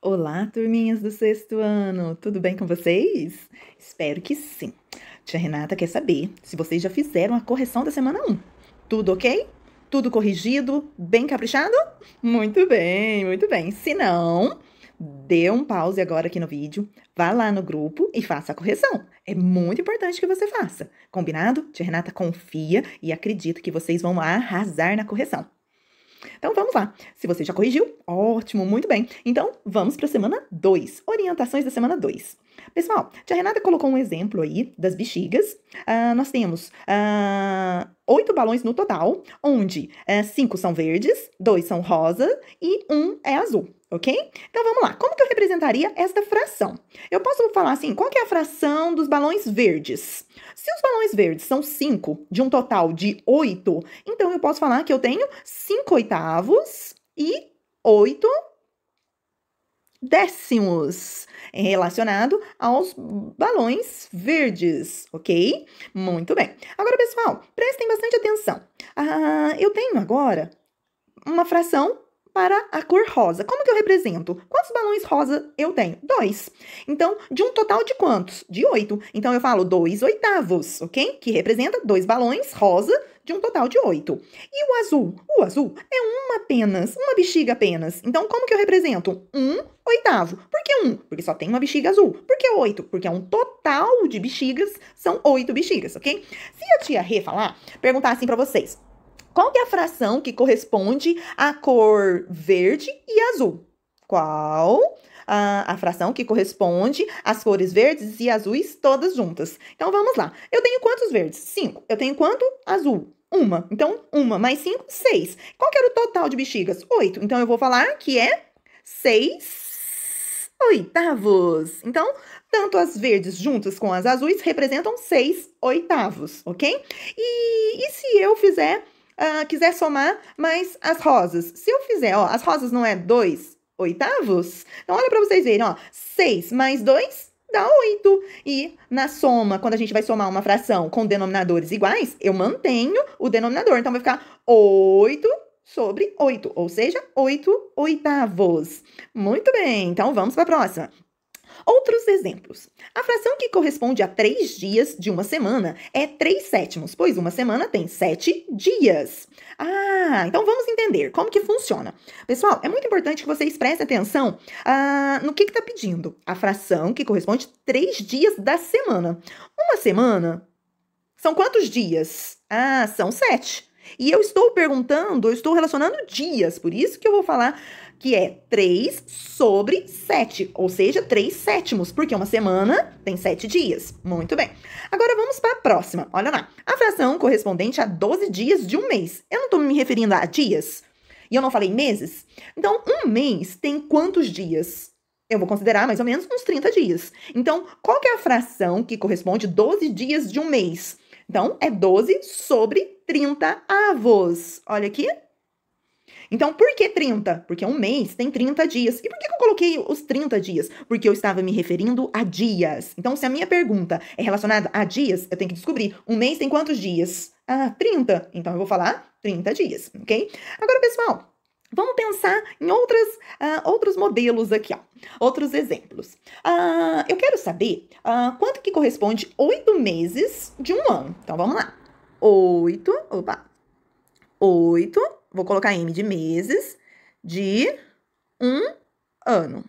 Olá, turminhas do sexto ano, tudo bem com vocês? Espero que sim. Tia Renata quer saber se vocês já fizeram a correção da semana 1. Tudo ok? Tudo corrigido? Bem caprichado? Muito bem, muito bem. Se não, dê um pause agora aqui no vídeo, vá lá no grupo e faça a correção. É muito importante que você faça. Combinado? Tia Renata confia e acredita que vocês vão arrasar na correção. Então vamos lá. Se você já corrigiu, ótimo, muito bem. Então vamos para a semana 2. Orientações da semana 2. Pessoal, tia Renata colocou um exemplo aí das bexigas. Nós temos 8 balões no total, onde 5 são verdes, 2 são rosa e 1 é azul, ok? Então vamos lá. Como que eu representaria esta fração? Eu posso falar assim, qual que é a fração dos balões verdes? Se os balões verdes são 5 de um total de 8, então eu posso falar que eu tenho 5 oitavos e 8 décimos relacionado aos balões verdes, ok? Muito bem. Agora, pessoal, prestem bastante atenção. Eu tenho agora uma fração para a cor rosa. Como que eu represento? Quantos balões rosa eu tenho? 2. Então, de um total de quantos? De 8. Então, eu falo 2 oitavos, ok? Que representa 2 balões rosa de um total de 8. E o azul? O azul é uma apenas, uma bexiga apenas. Então, como que eu represento? 1 oitavo. Por que 1? Porque só tem uma bexiga azul. Por que 8? Porque é um total de bexigas, são 8 bexigas, ok? Se a tia Rê falar, perguntar assim para vocês, qual que é a fração que corresponde à cor verde e azul? Qual a fração que corresponde às cores verdes e azuis todas juntas? Então, vamos lá. Eu tenho quantos verdes? 5. Eu tenho quanto azul? 1. Então, 1 mais 5, 6. Qual que era o total de bexigas? 8. Então, eu vou falar que é 6 oitavos. Então, tanto as verdes juntas com as azuis representam 6 oitavos, ok? E se eu quiser somar mais as rosas. Se eu fizer, ó, as rosas não é 2 oitavos? Então, olha para vocês verem, ó, 6 mais 2 dá 8. E na soma, quando a gente vai somar uma fração com denominadores iguais, eu mantenho o denominador. Então, vai ficar 8 sobre 8, ou seja, 8 oitavos. Muito bem, então vamos para a próxima. Outros exemplos. A fração que corresponde a 3 dias de uma semana é 3 sétimos, pois uma semana tem 7 dias. Então vamos entender como que funciona. Pessoal, é muito importante que vocês prestem atenção no que está pedindo. A fração que corresponde a 3 dias da semana. Uma semana são quantos dias? São 7. E eu estou relacionando dias, por isso que eu vou falar que é 3 sobre 7, ou seja, 3 sétimos, porque uma semana tem 7 dias. Muito bem. Agora vamos para a próxima. Olha lá. A fração correspondente a 12 dias de um mês. Eu não estou me referindo a dias? E eu não falei meses? Então, um mês tem quantos dias? Eu vou considerar mais ou menos uns 30 dias. Então, qual que é a fração que corresponde a 12 dias de um mês? Então, é 12 sobre 30 avos. Olha aqui. Então, por que 30? Porque um mês tem 30 dias. E por que eu coloquei os 30 dias? Porque eu estava me referindo a dias. Então, se a minha pergunta é relacionada a dias, eu tenho que descobrir. Um mês tem quantos dias? 30. Então, eu vou falar 30 dias, ok? Agora, pessoal, vamos pensar em outros modelos aqui, ó. Outros exemplos. Eu quero saber quanto que corresponde 8 meses de um ano. Então, vamos lá. 8, vou colocar M de meses, de um ano.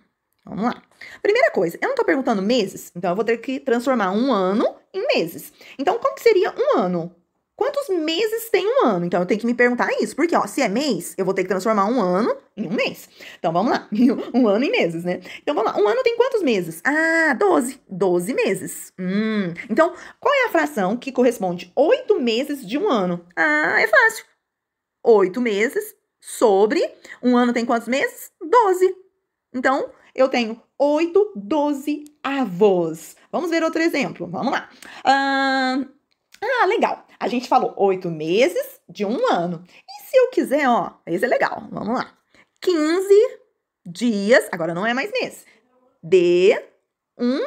Vamos lá. Primeira coisa, eu não tô perguntando meses, então eu vou ter que transformar um ano em meses. Então, como que seria um ano? Quantos meses tem um ano? Então, eu tenho que me perguntar isso, porque, ó, se é mês, eu vou ter que transformar um ano em um mês. Então, vamos lá. Um ano em meses, né? Então, vamos lá. Um ano tem quantos meses? 12. 12 meses. Então, qual é a fração que corresponde 8 meses de um ano? É fácil. 8 meses sobre um ano tem quantos meses? 12. Então, eu tenho 8 dozeavos. Vamos ver outro exemplo. Vamos lá. Legal. A gente falou 8 meses de um ano. E se eu quiser, ó, esse é legal. Vamos lá. 15 dias, agora não é mais mês, de um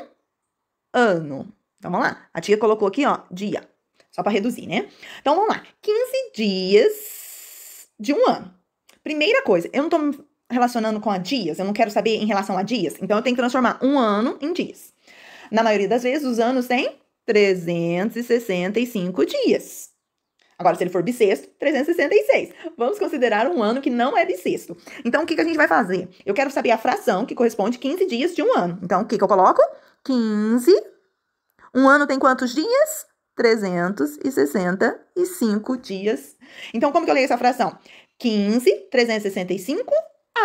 ano. Então, vamos lá. A tia colocou aqui, ó, dia. Só para reduzir, né? Então, vamos lá. 15 dias de um ano. Primeira coisa, eu não tô relacionando com a dias, eu não quero saber em relação a dias, então eu tenho que transformar um ano em dias. Na maioria das vezes, os anos têm 365 dias. Agora, se ele for bissexto, 366. Vamos considerar um ano que não é bissexto. Então, o que a gente vai fazer? Eu quero saber a fração que corresponde a 15 dias de um ano. Então, o que eu coloco? 15. Um ano tem quantos dias? 365 dias. Então, como que eu leio essa fração? 15, 365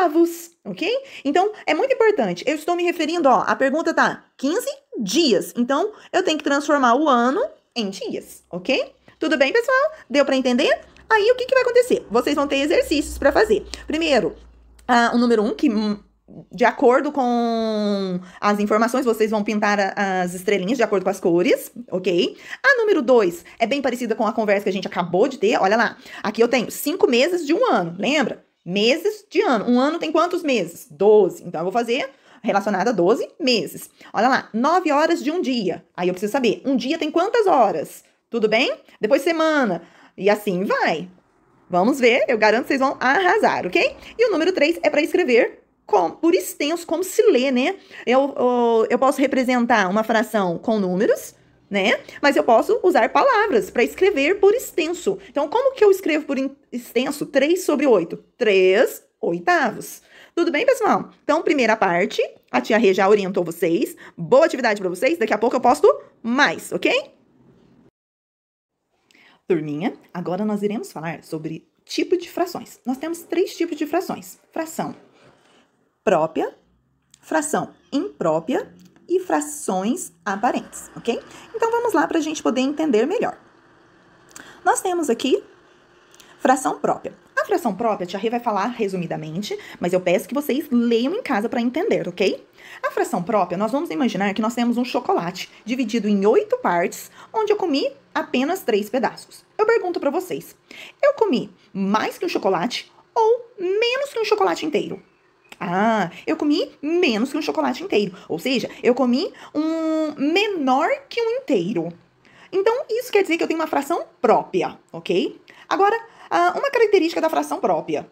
avos, ok? Então, é muito importante. Eu estou me referindo, ó, a pergunta tá 15 dias. Então, eu tenho que transformar o ano em dias, ok? Tudo bem, pessoal? Deu para entender? Aí, o que vai acontecer? Vocês vão ter exercícios para fazer. Primeiro, o número 1, que de acordo com as informações, vocês vão pintar as estrelinhas de acordo com as cores, ok? A número 2 é bem parecida com a conversa que a gente acabou de ter. Olha lá, aqui eu tenho 5 meses de um ano, lembra? Meses de ano. Um ano tem quantos meses? 12. Então, eu vou fazer relacionada a 12 meses. Olha lá, 9 horas de um dia. Aí eu preciso saber, um dia tem quantas horas? Tudo bem? Depois semana. E assim vai. Vamos ver, eu garanto que vocês vão arrasar, ok? E o número 3 é para escrever por extenso, como se lê, né? Eu posso representar uma fração com números, né? Mas eu posso usar palavras para escrever por extenso. Então, como que eu escrevo por extenso? 3 sobre 8. 3 oitavos. Tudo bem, pessoal? Então, primeira parte, a tia Rê já orientou vocês. Boa atividade para vocês. Daqui a pouco eu posto mais, ok? Turminha, agora nós iremos falar sobre tipo de frações. Nós temos 3 tipos de frações. Fração própria, fração imprópria e frações aparentes, ok? Então, vamos lá para a gente poder entender melhor. Nós temos aqui fração própria. A fração própria, a tia Rê vai falar resumidamente, mas eu peço que vocês leiam em casa para entender, ok? A fração própria, nós vamos imaginar que nós temos um chocolate dividido em 8 partes, onde eu comi apenas 3 pedaços. Eu pergunto para vocês, eu comi mais que um chocolate ou menos que um chocolate inteiro? Ah, eu comi menos que um chocolate inteiro. Ou seja, eu comi um menor que um inteiro. Então, isso quer dizer que eu tenho uma fração própria, ok? Agora, uma característica da fração própria.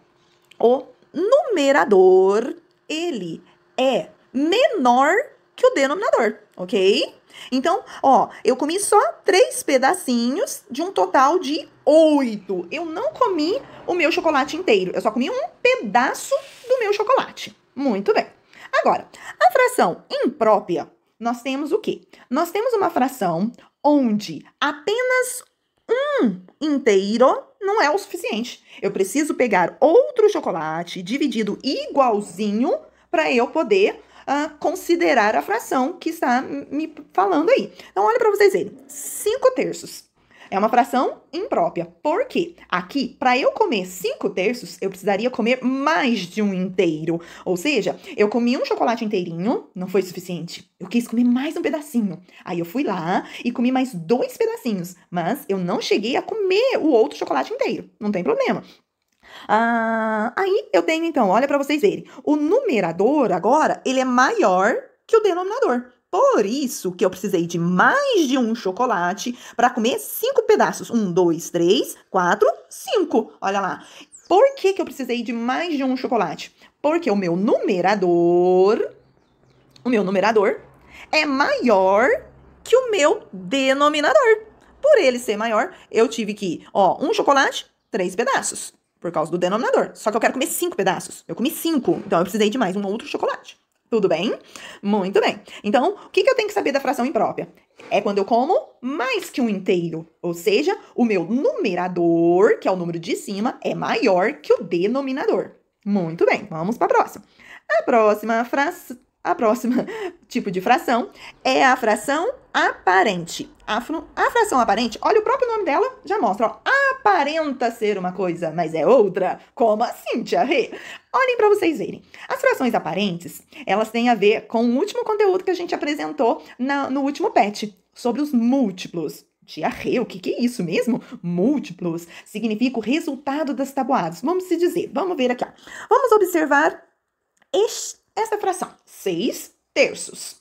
O numerador, ele é menor que o denominador, ok? Então, ó, eu comi só 3 pedacinhos de um total de 8. Eu não comi o meu chocolate inteiro. Eu só comi um pedaço do meu chocolate. Muito bem. Agora, a fração imprópria, nós temos o quê? Nós temos uma fração onde apenas um inteiro não é o suficiente. Eu preciso pegar outro chocolate dividido igualzinho para eu poder considerar a fração que está me falando aí. Então, olha para vocês verem. 5 terços. É uma fração imprópria. Por quê? Aqui, para eu comer 5 terços, eu precisaria comer mais de um inteiro. Ou seja, eu comi um chocolate inteirinho, não foi suficiente. Eu quis comer mais um pedacinho. Aí eu fui lá e comi mais 2 pedacinhos. Mas eu não cheguei a comer o outro chocolate inteiro. Não tem problema. Aí eu tenho, então, olha para vocês verem. O numerador, agora, ele é maior que o denominador. Por isso que eu precisei de mais de um chocolate para comer 5 pedaços. 1, 2, 3, 4, 5. Olha lá. Por que eu precisei de mais de um chocolate? Porque o meu numerador é maior que o meu denominador. Por ele ser maior, eu tive que, um chocolate, 3 pedaços. Por causa do denominador. Só que eu quero comer 5 pedaços. Eu comi 5, então eu precisei de mais um outro chocolate. Tudo bem? Muito bem. Então, o que eu tenho que saber da fração imprópria? É quando eu como mais que um inteiro. Ou seja, o meu numerador, que é o número de cima, é maior que o denominador. Muito bem, vamos para a próxima. A próxima tipo de fração é a fração aparente. A fração aparente, olha, o próprio nome dela já mostra, aparenta ser uma coisa, mas é outra. Como assim, tia Rê? Olhem para vocês verem. As frações aparentes, elas têm a ver com o último conteúdo que a gente apresentou no último PET, sobre os múltiplos. Tia Rê, o que é isso mesmo? Múltiplos significa o resultado das tabuadas. Vamos se dizer, vamos ver aqui. Ó. Vamos observar essa fração, 6 terços.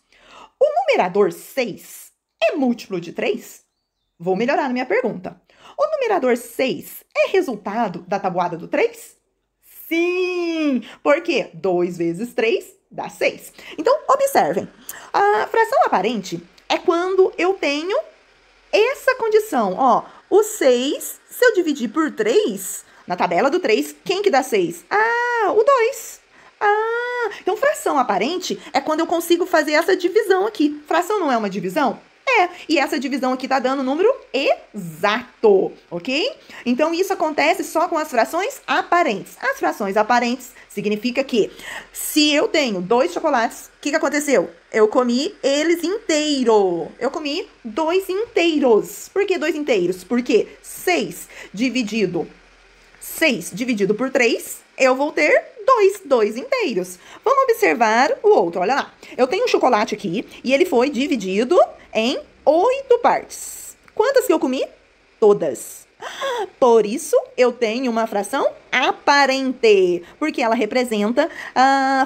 O numerador 6 é múltiplo de 3? Vou melhorar na minha pergunta. O numerador 6 é resultado da tabuada do 3? Sim! Por quê? 2 vezes 3 dá 6. Então, observem. A fração aparente é quando eu tenho essa condição. Ó, o 6, se eu dividir por 3, na tabela do 3, quem que dá 6? Ah, o 2. Ah, então fração aparente é quando eu consigo fazer essa divisão aqui. Fração não é uma divisão? É, e essa divisão aqui tá dando o número exato, ok? Então, isso acontece só com as frações aparentes. As frações aparentes significa que se eu tenho 2 chocolates, o que aconteceu? Eu comi eles inteiro. Eu comi 2 inteiros. Por que 2 inteiros? Porque 6 dividido por 3, eu vou ter 2 inteiros. Vamos observar o outro, olha lá. Eu tenho um chocolate aqui e ele foi dividido em 8 partes. Quantas que eu comi? Todas. Por isso, eu tenho uma fração aparente, porque ela representa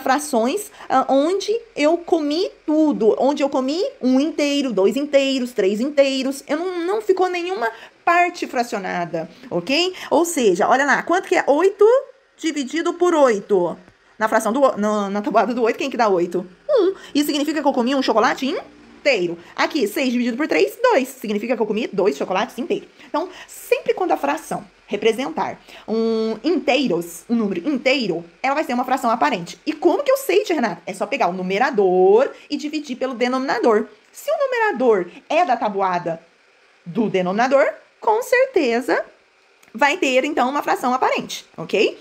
frações onde eu comi tudo, onde eu comi 1 inteiro, 2 inteiros, 3 inteiros, não ficou nenhuma parte fracionada, ok? Ou seja, olha lá, quanto que é 8 dividido por 8? Na fração na tabuada do 8, quem que dá 8? 1. Isso significa que eu comi um chocolate inteiro. Aqui, 6 dividido por 3, 2. Significa que eu comi 2 chocolates inteiros. Então, sempre quando a fração representar um número inteiro, ela vai ser uma fração aparente. E como que eu sei, tia Renata? É só pegar o numerador e dividir pelo denominador. Se o numerador é da tabuada do denominador, com certeza vai ter, então, uma fração aparente, ok?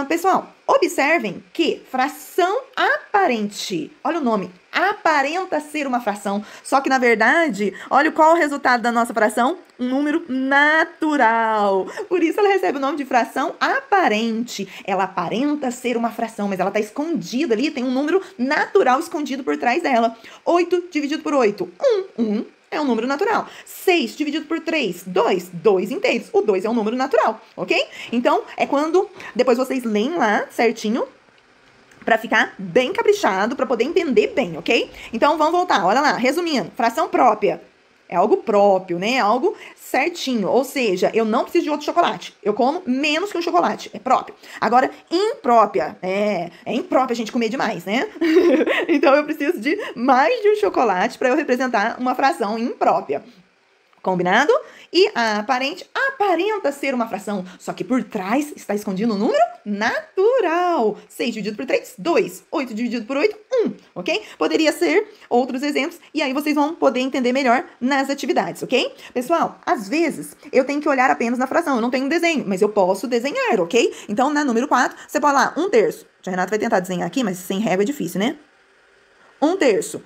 Pessoal, observem que fração aparente, olha o nome, aparenta ser uma fração, só que, na verdade, olha qual é o resultado da nossa fração, um número natural. Por isso ela recebe o nome de fração aparente. Ela aparenta ser uma fração, mas ela está escondida ali, tem um número natural escondido por trás dela. 8 dividido por 8, 1 é um número natural. 6 dividido por 3, 2 inteiros. O 2 é um número natural, ok? Então, é quando depois vocês leem lá certinho para ficar bem caprichado, para poder entender bem, ok? Então, vamos voltar. Olha lá, resumindo. Fração própria é algo próprio, né? É algo certinho. Ou seja, eu não preciso de outro chocolate. Eu como menos que um chocolate. É próprio. Agora, imprópria. É impróprio a gente comer demais, né? Então, eu preciso de mais de um chocolate para eu representar uma fração imprópria. Combinado? E a aparente aparenta ser uma fração, só que por trás está escondido um número natural. 6 dividido por 3, 2. 8 dividido por 8, 1. Ok? Poderia ser outros exemplos, e aí vocês vão poder entender melhor nas atividades, ok? Pessoal, às vezes eu tenho que olhar apenas na fração, eu não tenho um desenho, mas eu posso desenhar, ok? Então, na número 4, você pode lá, 1/3. A Renata vai tentar desenhar aqui, mas sem régua é difícil, né? 1/3.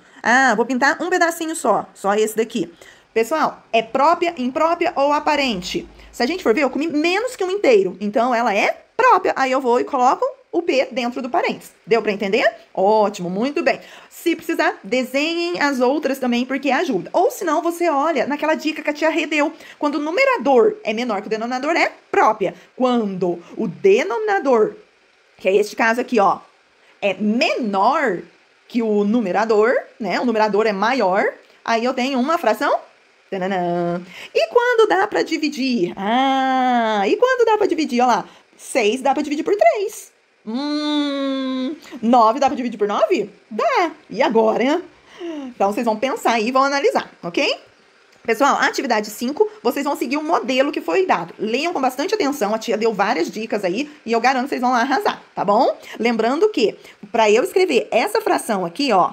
Vou pintar um pedacinho só esse daqui. Pessoal, é própria, imprópria ou aparente? Se a gente for ver, eu comi menos que um inteiro. Então, ela é própria. Aí eu vou e coloco o P dentro do parênteses. Deu para entender? Ótimo, muito bem. Se precisar, desenhem as outras também, porque ajuda. Ou se não, você olha naquela dica que a tia Rê deu. Quando o numerador é menor que o denominador, é própria. Quando o denominador, que é este caso aqui, ó, é menor que o numerador, né? O numerador é maior, aí eu tenho uma fração. Tananã. E quando dá para dividir? E quando dá para dividir? Olha lá, 6 dá para dividir por 3. 9 dá para dividir por 9? Dá. E agora, hein? Então, vocês vão pensar aí e vão analisar, ok? Pessoal, a atividade 5, vocês vão seguir o modelo que foi dado. Leiam com bastante atenção, a tia deu várias dicas aí e eu garanto que vocês vão lá arrasar, tá bom? Lembrando que, para eu escrever essa fração aqui, ó,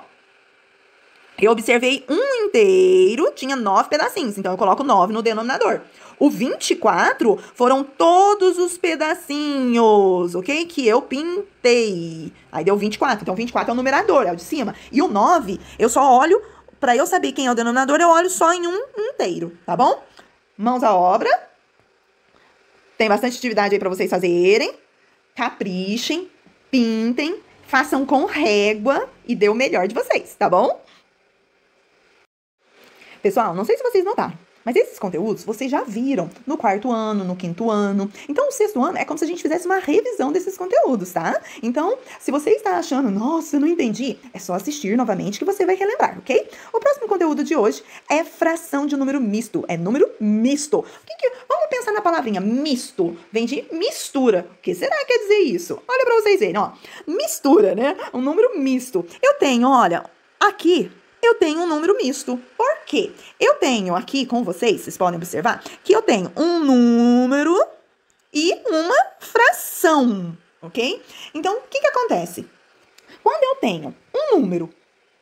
eu observei um inteiro, tinha 9 pedacinhos, então eu coloco 9 no denominador. O 24 foram todos os pedacinhos, ok? Que eu pintei. Aí deu 24, então 24 é o numerador, é o de cima. E o 9, eu só olho, para eu saber quem é o denominador, eu olho só em um inteiro, tá bom? Mãos à obra. Tem bastante atividade aí para vocês fazerem. Caprichem, pintem, façam com régua e dê o melhor de vocês, tá bom? Pessoal, não sei se vocês notaram, Mas esses conteúdos vocês já viram no quarto ano, no quinto ano. Então, o sexto ano é como se a gente fizesse uma revisão desses conteúdos, tá? Então, se você está achando, nossa, eu não entendi, é só assistir novamente que você vai relembrar, ok? O próximo conteúdo de hoje é fração de número misto. É número misto. Vamos pensar na palavrinha misto. Vem de mistura. O que será que quer dizer isso? Olha pra vocês verem, ó. Mistura, né? Um número misto. Eu tenho, olha, aqui eu tenho um número misto. Por quê? Eu tenho aqui com vocês podem observar, que eu tenho um número e uma fração, ok? Então, o que acontece? Quando eu tenho um número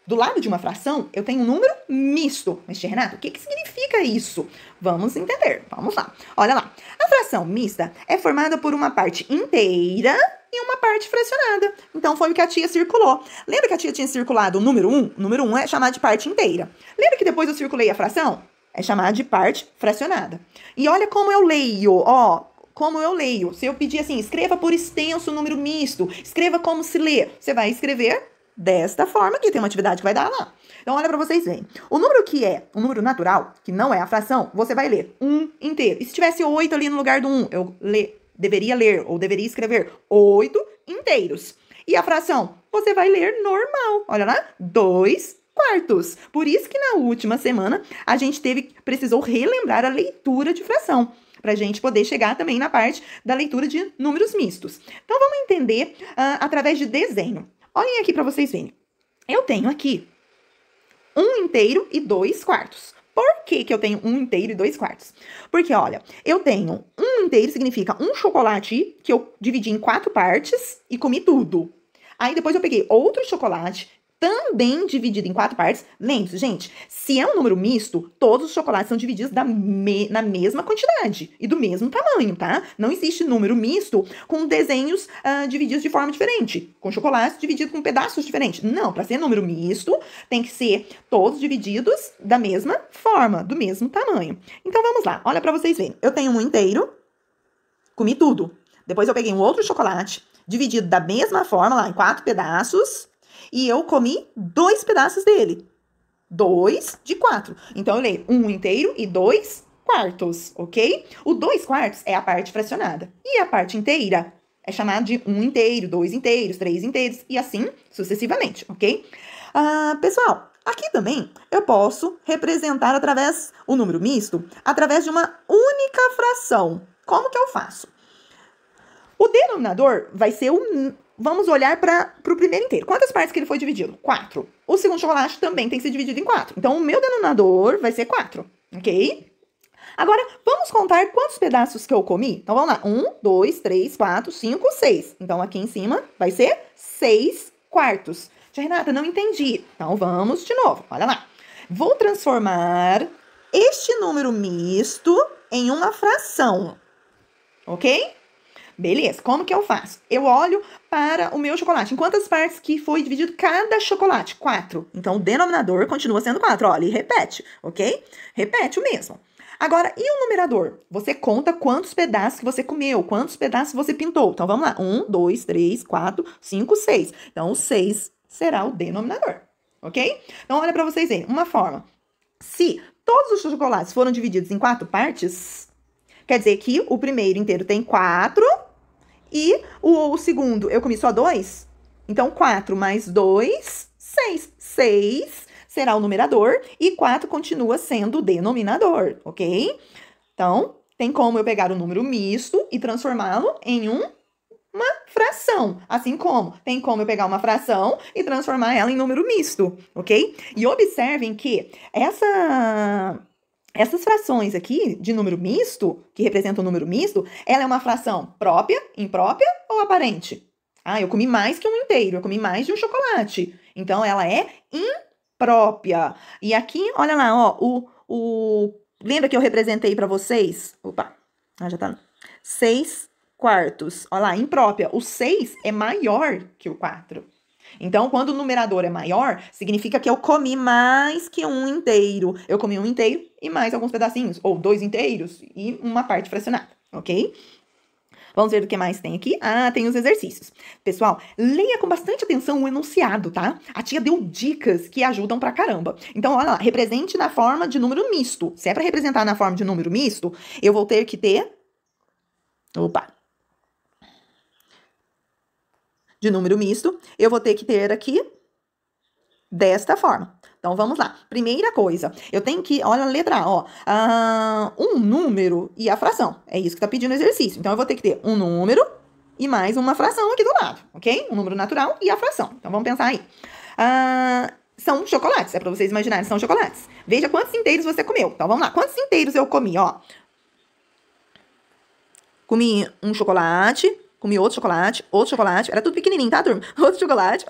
do lado de uma fração, eu tenho um número misto. Mas, Renato, o que significa isso? Vamos entender. Vamos lá. Olha lá. A fração mista é formada por uma parte inteira e uma parte fracionada. Então, foi o que a tia circulou. Lembra que a tia tinha circulado o número 1? O número 1 é chamado de parte inteira. Lembra que depois eu circulei a fração? É chamada de parte fracionada. E olha como eu leio, ó. Como eu leio. Se eu pedir assim, escreva por extenso o número misto, escreva como se lê. Você vai escrever desta forma, que tem uma atividade que vai dar lá. Então, olha para vocês verem. O número que é o número natural, que não é a fração, você vai ler 1 inteiro. E se tivesse 8 ali no lugar do 1, eu deveria ler ou deveria escrever 8 inteiros. E a fração, você vai ler normal. Olha lá, 2 quartos. Por isso que na última semana a gente precisou relembrar a leitura de fração, para a gente poder chegar também na parte da leitura de números mistos. Então, vamos entender através de desenho. Olhem aqui para vocês verem. Eu tenho aqui 1 inteiro e 2 quartos. Por que eu tenho 1 inteiro e 2 quartos? Porque, olha, eu tenho 1 inteiro, significa um chocolate que eu dividi em 4 partes e comi tudo. Aí, depois eu peguei outro chocolate, também dividido em 4 partes. Lembre-se, gente, se é um número misto, todos os chocolates são divididos na mesma quantidade e do mesmo tamanho, tá? Não existe número misto com desenhos divididos de forma diferente, com chocolates divididos com pedaços diferentes. Não, para ser número misto, tem que ser todos divididos da mesma forma, do mesmo tamanho. Então, vamos lá. Olha para vocês verem. Eu tenho 1 inteiro, comi tudo. Depois eu peguei um outro chocolate, dividido da mesma forma, lá em 4 pedaços, e eu comi 2 pedaços dele. 2 de 4. Então, eu leio 1 inteiro e 2 quartos, ok? O 2 quartos é a parte fracionada. E a parte inteira é chamada de 1 inteiro, 2 inteiros, 3 inteiros e assim sucessivamente, ok? Pessoal, aqui também eu posso representar o número misto através de uma única fração. Como que eu faço? O denominador vai ser Vamos olhar para o primeiro inteiro. Quantas partes que ele foi dividido? 4. O segundo chocolate também tem que ser dividido em 4. Então, o meu denominador vai ser 4, ok? Agora, vamos contar quantos pedaços que eu comi? Então, vamos lá. 1, 2, 3, 4, 5, 6. Então, aqui em cima vai ser 6 quartos. Tia Renata, não entendi. Então, vamos de novo. Olha lá. Vou transformar este número misto em uma fração, ok? Beleza, como que eu faço? Eu olho para o meu chocolate. Em quantas partes que foi dividido cada chocolate? 4. Então, o denominador continua sendo 4. Olha, e repete, ok? Repete o mesmo. Agora, e o numerador? Você conta quantos pedaços que você comeu, quantos pedaços você pintou. Então, vamos lá. 1, 2, 3, 4, 5, 6. Então, o 6 será o denominador, ok? Então, olha para vocês verem. Uma forma. Se todos os chocolates foram divididos em 4 partes, quer dizer que o primeiro inteiro tem 4... E o segundo, eu comi só 2? Então, 4 mais 2, 6. 6 será o numerador e 4 continua sendo o denominador, ok? Então, tem como eu pegar o número misto e transformá-lo em uma fração. Assim como tem como eu pegar uma fração e transformar ela em número misto, ok? E observem que essas frações aqui de número misto, que representam o número misto, ela é uma fração própria, imprópria ou aparente? Eu comi mais que um inteiro, eu comi mais de um chocolate. Então, ela é imprópria. E aqui, olha lá, ó, lembra que eu representei para vocês? Opa, já tá. 6 quartos. Olha lá, imprópria. O 6 é maior que o 4. Então, quando o numerador é maior, significa que eu comi mais que um inteiro. Eu comi um inteiro e mais alguns pedacinhos, ou 2 inteiros e uma parte fracionada, ok? Vamos ver o que mais tem aqui. Ah, tem os exercícios. Pessoal, leia com bastante atenção o enunciado, tá? A tia deu dicas que ajudam pra caramba. Então, olha lá, represente na forma de número misto. Se é pra representar na forma de número misto, eu vou ter que ter... Opa! De número misto, eu vou ter que ter aqui desta forma. Então, vamos lá. Primeira coisa, eu tenho que, olha a letra A, ó. Um número e a fração. É isso que tá pedindo o exercício. Então, eu vou ter que ter um número e mais uma fração aqui do lado, ok? Um número natural e a fração. Então, vamos pensar aí. São chocolates, é pra vocês imaginarem, são chocolates. Veja quantos inteiros você comeu. Então, vamos lá. Quantos inteiros eu comi, ó? Comi um chocolate... Comi outro chocolate. Era tudo pequenininho, tá, turma? Outro chocolate.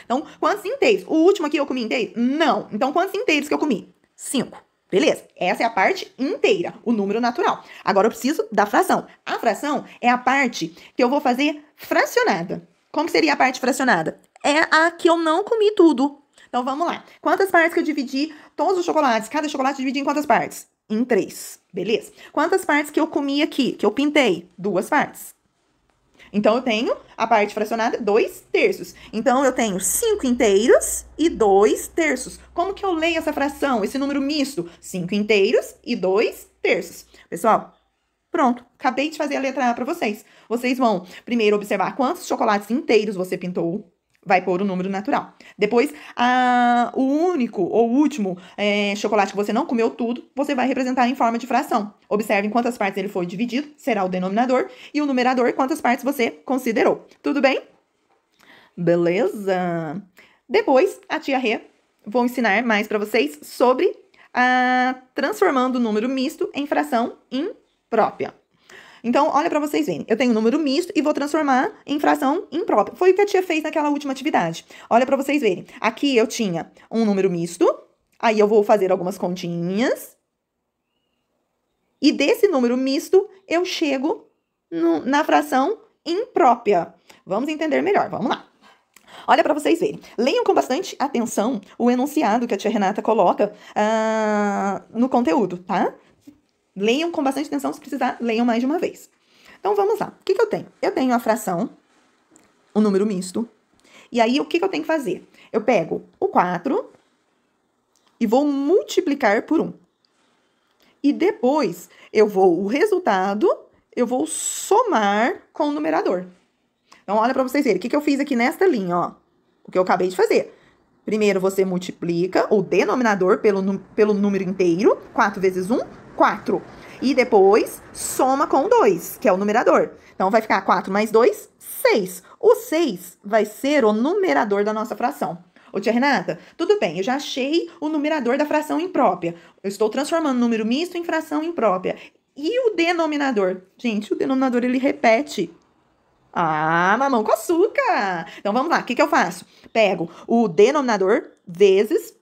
Então, quantos inteiros? O último aqui eu comi inteiro? Não. Então, quantos inteiros que eu comi? 5. Beleza? Essa é a parte inteira, o número natural. Agora, eu preciso da fração. A fração é a parte que eu vou fazer fracionada. Como seria a parte fracionada? É a que eu não comi tudo. Então, vamos lá. Quantas partes que eu dividi todos os chocolates? Cada chocolate dividi em quantas partes? Em 3. Beleza? Quantas partes que eu comi aqui? Que eu pintei? 2 partes. Então, eu tenho a parte fracionada, 2/3. Então, eu tenho 5 inteiros e 2/3. Como que eu leio essa fração, esse número misto? 5 inteiros e 2/3. Pessoal, pronto. Acabei de fazer a letra A para vocês. Vocês vão primeiro observar quantos chocolates inteiros você pintou. Vai pôr o número natural. Depois, o único ou último chocolate que você não comeu tudo, você vai representar em forma de fração. Observe em quantas partes ele foi dividido, será o denominador, e o numerador, quantas partes você considerou. Tudo bem? Beleza? Depois, a tia Rê vou ensinar mais para vocês sobre transformando o número misto em fração imprópria. Então, olha para vocês verem. Eu tenho um número misto e vou transformar em fração imprópria. Foi o que a tia fez naquela última atividade. Olha para vocês verem. Aqui eu tinha um número misto. Aí eu vou fazer algumas continhas. E desse número misto, eu chego na fração imprópria. Vamos entender melhor. Vamos lá. Olha para vocês verem. Leiam com bastante atenção o enunciado que a tia Renata coloca no conteúdo, tá? Leiam com bastante atenção, se precisar, leiam mais de uma vez. Então, vamos lá. O que eu tenho? Eu tenho a fração, o número misto. E aí, o que eu tenho que fazer? Eu pego o 4 e vou multiplicar por 1. E depois, o resultado, eu vou somar com o numerador. Então, olha para vocês verem. O que eu fiz aqui nesta linha, ó? O que eu acabei de fazer. Primeiro, você multiplica o denominador pelo número inteiro. 4 vezes 1, 4. E depois, soma com 2, que é o numerador. Então, vai ficar 4 mais 2, 6. O 6 vai ser o numerador da nossa fração. Ô, tia Renata, tudo bem, eu já achei o numerador da fração imprópria. Eu estou transformando o número misto em fração imprópria. E o denominador? Gente, o denominador, ele repete. Mamão com açúcar. Então, vamos lá. O que eu faço? Pego o denominador vezes...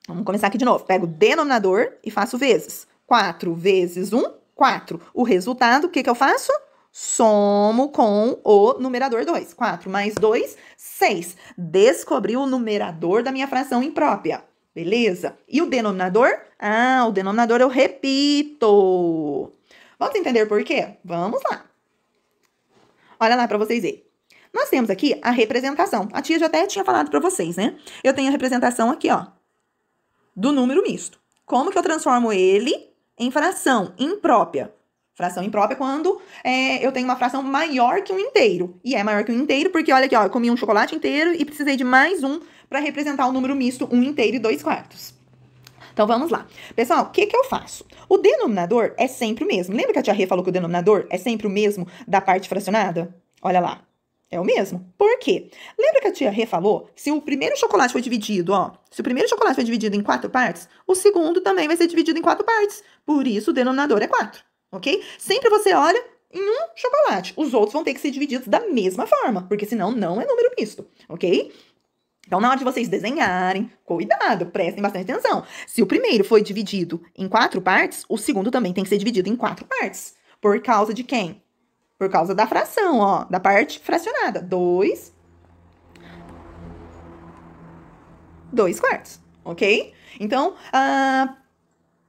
Vamos começar aqui de novo. Pego o denominador e faço vezes. 4 vezes 1, 4. O resultado, o que eu faço? Somo com o numerador 2. 4 mais 2, 6. Descobri o numerador da minha fração imprópria. Beleza? E o denominador? O denominador eu repito. Vamos entender por quê? Vamos lá. Olha lá para vocês verem. Nós temos aqui a representação. A tia já até tinha falado para vocês, né? Eu tenho a representação aqui, ó, do número misto. Como que eu transformo ele em fração imprópria? Fração imprópria quando eu tenho uma fração maior que um inteiro. E é maior que um inteiro porque, olha aqui, ó, eu comi um chocolate inteiro e precisei de mais um para representar o número misto 1 inteiro e 2/4. Então, vamos lá. Pessoal, o que eu faço? O denominador é sempre o mesmo. Lembra que a tia Rê falou que o denominador é sempre o mesmo da parte fracionada? Olha lá. É o mesmo. Por quê? Lembra que a tia Rê falou? Se o primeiro chocolate foi dividido, se o primeiro chocolate foi dividido em 4 partes, o segundo também vai ser dividido em 4 partes. Por isso, o denominador é 4, ok? Sempre você olha em um chocolate. Os outros vão ter que ser divididos da mesma forma, porque senão não é número misto, ok? Então, na hora de vocês desenharem, cuidado, prestem bastante atenção. Se o primeiro foi dividido em 4 partes, o segundo também tem que ser dividido em 4 partes. Por causa de quem? Por causa da fração, da parte fracionada. 2/4, ok? Então,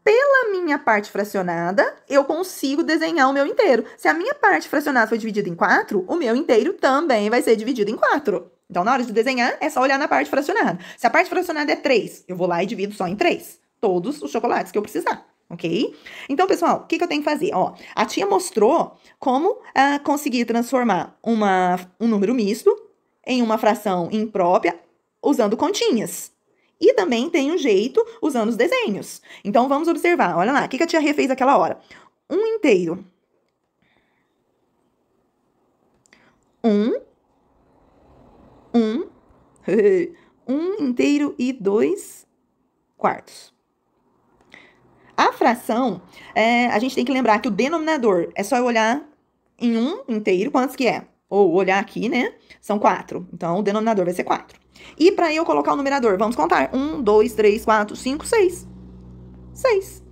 pela minha parte fracionada, eu consigo desenhar o meu inteiro. Se a minha parte fracionada foi dividida em 4, o meu inteiro também vai ser dividido em 4. Então, na hora de desenhar, é só olhar na parte fracionada. Se a parte fracionada é 3, eu vou lá e divido só em 3. Todos os chocolates que eu precisar, ok? Então, pessoal, o que eu tenho que fazer? Ó, a tia mostrou como conseguir transformar um número misto em uma fração imprópria usando continhas. E também tem um jeito usando os desenhos. Então, vamos observar. Olha lá, o que a tia Rê fez aquela hora? Um inteiro. Um inteiro e 2 quartos. A fração, a gente tem que lembrar que o denominador é só eu olhar em um inteiro, quantos que é? Ou olhar aqui, né? São 4. Então, o denominador vai ser 4. E para eu colocar o numerador, vamos contar. 1, 2, 3, 4, 5, 6. 6.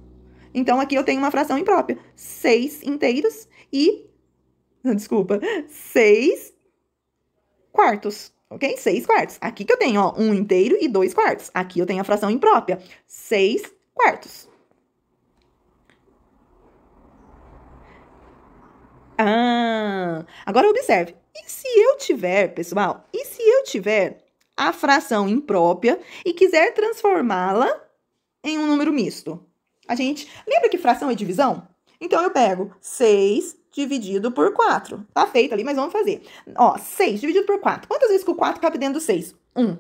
Então, aqui eu tenho uma fração imprópria. 6 inteiros e... Desculpa. 6 quartos. Ok? 6 quartos. Aqui que eu tenho, ó, 1 inteiro e 2 quartos. Aqui eu tenho a fração imprópria. 6 quartos. Agora observe. E se eu tiver, pessoal, a fração imprópria e quiser transformá-la em um número misto? A gente lembra que fração é divisão? Então, eu pego 6 dividido por 4. Tá feito ali, mas vamos fazer. Ó, 6 dividido por 4. Quantas vezes que o 4 cabe dentro do 6? 1.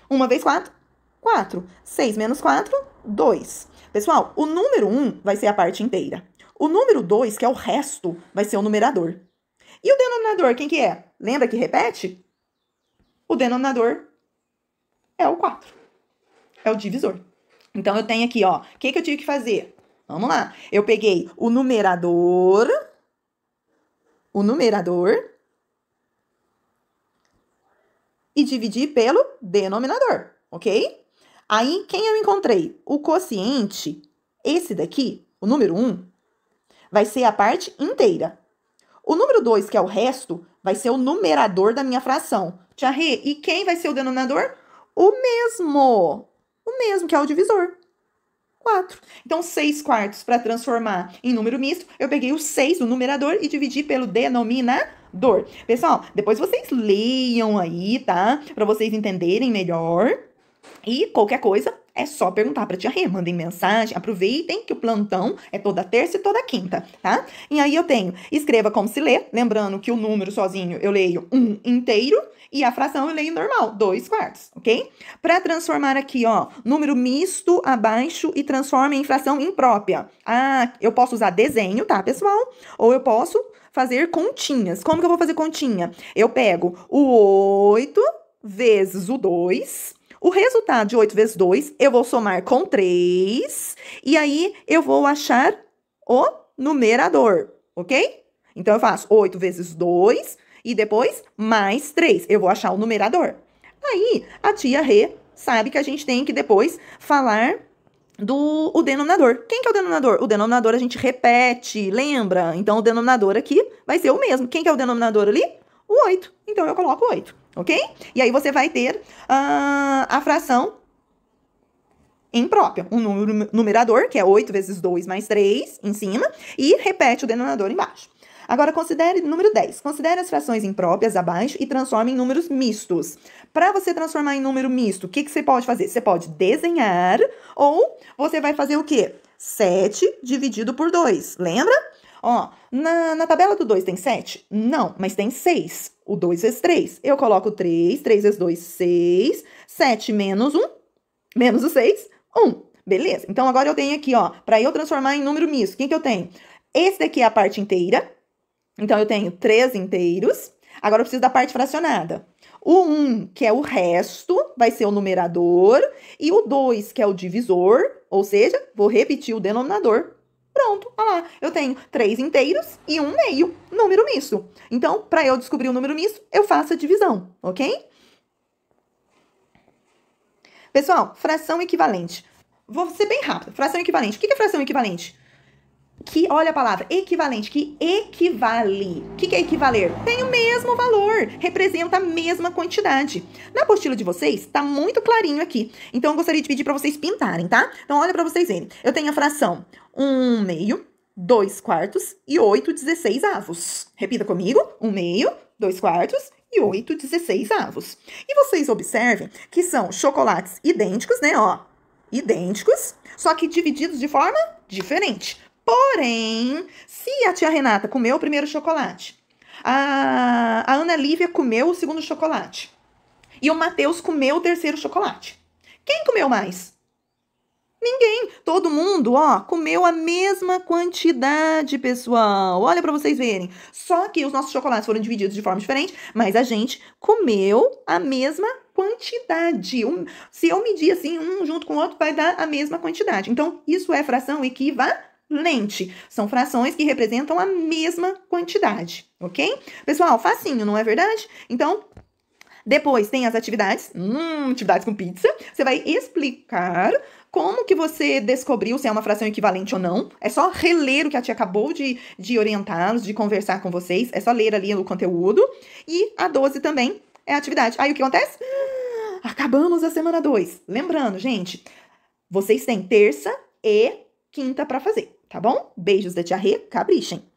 1 vezes 4? 4. 6 menos 4? 2. Pessoal, o número 1 vai ser a parte inteira. O número 2, que é o resto, vai ser o numerador. E o denominador, quem que é? Lembra que repete? O denominador é o 4. É o divisor. Então, eu tenho aqui, ó, o que eu tive que fazer? Vamos lá. Eu peguei o numerador, e dividi pelo denominador, ok? Aí, quem eu encontrei? O quociente, esse daqui, o número 1, vai ser a parte inteira. O número 2, que é o resto, vai ser o numerador da minha fração. Tia Rê, e quem vai ser o denominador? O mesmo, que é o divisor. 4. Então, 6 quartos para transformar em número misto, eu peguei o 6 do numerador e dividi pelo denominador. Pessoal, depois vocês leiam aí, tá? Para vocês entenderem melhor. E qualquer coisa, é só perguntar pra tia Rê. Mandem mensagem, aproveitem que o plantão é toda terça e toda quinta, tá? E aí eu tenho, escreva como se lê, lembrando que o número sozinho eu leio 1 inteiro e a fração eu leio normal, 2 quartos, ok? Para transformar aqui, ó, número misto abaixo e transforma em fração imprópria. Eu posso usar desenho, tá, pessoal? Ou eu posso fazer continhas. Como que eu vou fazer continha? Eu pego o 8 vezes o 2... O resultado de 8 vezes 2, eu vou somar com 3, e aí eu vou achar o numerador, ok? Então, eu faço 8 vezes 2, e depois mais 3. Eu vou achar o numerador. Aí, a tia Rê sabe que a gente tem que depois falar do denominador. Quem que é o denominador? O denominador a gente repete, lembra? Então, o denominador aqui vai ser o mesmo. Quem que é o denominador ali? O 8. Então, eu coloco 8. Ok? E aí, você vai ter a fração imprópria. Um numerador, que é 8 vezes 2 mais 3, em cima, e repete o denominador embaixo. Agora, considere número 10. Considere as frações impróprias abaixo e transforme em números mistos. Para você transformar em número misto, o que você pode fazer? Você pode desenhar ou você vai fazer o quê? 7 dividido por 2. Lembra? Ó, na tabela do 2 tem 7? Não, mas tem 6. O 2 vezes 3. Eu coloco 3. 3 vezes 2, 6. 7 menos 1. Menos o 6, 1. Beleza? Então, agora eu tenho aqui, ó, para eu transformar em número misto, quem que eu tenho? Esse daqui é a parte inteira. Então, eu tenho 3 inteiros. Agora, eu preciso da parte fracionada. O 1, que é o resto, vai ser o numerador. E o 2, que é o divisor, ou seja, vou repetir o denominador. Pronto, olha lá, eu tenho 3 inteiros e 1 meio, número misto. Então, para eu descobrir o número misto, eu faço a divisão, ok? Pessoal, fração equivalente. Vou ser bem rápida. Fração equivalente. O que é fração equivalente? que, olha a palavra, equivalente, que equivale. O que é equivaler? Tem o mesmo valor, representa a mesma quantidade. Na apostila de vocês, tá muito clarinho aqui. Então, eu gostaria de pedir para vocês pintarem, tá? Então, olha para vocês verem. Eu tenho a fração 1/2, 2/4 e 8/16. Repita comigo. 1/2, 2/4 e 8/16. E vocês observem que são chocolates idênticos, né, ó. Idênticos, só que divididos de forma diferente. Porém, se a tia Renata comeu o primeiro chocolate, a Ana Lívia comeu o segundo chocolate e o Matheus comeu o terceiro chocolate, quem comeu mais? Ninguém. Todo mundo, ó, comeu a mesma quantidade, pessoal. Olha pra vocês verem. Só que os nossos chocolates foram divididos de forma diferente, mas a gente comeu a mesma quantidade. Se eu medir assim, um junto com o outro, vai dar a mesma quantidade. Então, isso é fração equivalente. São frações que representam a mesma quantidade, ok? Pessoal, facinho, não é verdade? Então, depois tem as atividades, atividades com pizza. Você vai explicar como que você descobriu se é uma fração equivalente ou não. É só reler o que a tia acabou de orientá-los, de conversar com vocês. É só ler ali o conteúdo. E a 12 também é a atividade. Aí o que acontece? Acabamos a semana 2. Lembrando, gente, vocês têm terça e quinta para fazer, tá bom? Beijos da tia Rê, caprichem!